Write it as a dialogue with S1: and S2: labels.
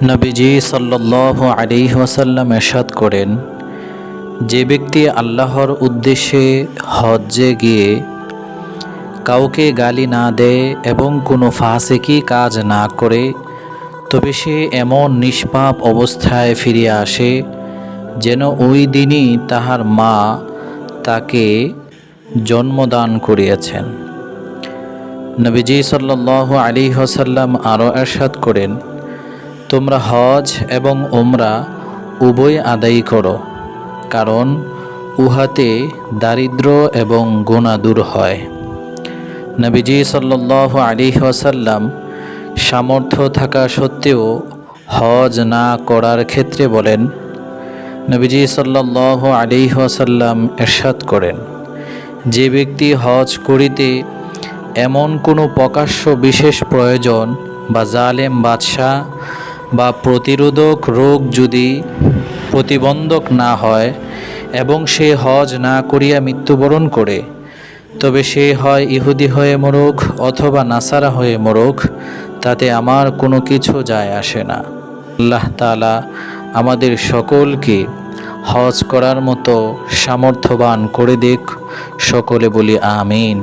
S1: নবীজি সাল্লাল্লাহু আলাইহি ওয়াসাল্লাম ইরশাদ করেন, যে ব্যক্তি আল্লাহর উদ্দেশ্যে হজ্জে গিয়ে কাউকে গালি না দেয় এবং কোনো ফাসিকি কাজ না করে, তবে সে এমন নিষ্পাপ অবস্থায় ফিরে আসে যেন ওই দিনই তাহার মা তাকে জন্মদান করিয়াছেন। নবীজি সাল্লাল্লাহু আলাইহি ওয়াসাল্লাম আরও ইরশাদ করেন, তোমরা হজ এবং উমরা উভয় আদায় করো, কারণ উহাতে দারিদ্র এবং গুনাহ দূর হয়। নবীজি সাল্লাল্লাহু আলাইহি ওয়াসাল্লাম সামর্থ্য থাকা সত্ত্বেও হজ না করার ক্ষেত্রে বলেন, নবীজি সাল্লাল্লাহু আলাইহি ওয়াসাল্লাম ইরশাদ করেন, যে ব্যক্তি হজ করিতে এমন কোনো প্রকাশ্য বিশেষ প্রয়োজন বা জালেম বাদশাহ বা প্রতিরোধক রোগ যদি প্রতিবন্ধক না হয় এবং সে হজ না করিয়া মৃত্যুবরণ করে, তবে সে হয় ইহুদি হয়ে মরুক অথবা নাসারা হয়ে মরুক, তাতে আমার কোনো কিছু যায় আসে না। আল্লাহ তাআলা আমাদের সকলকে হজ করার মতো সামর্থ্যবান করে দিক। সকলে বলি আমিন।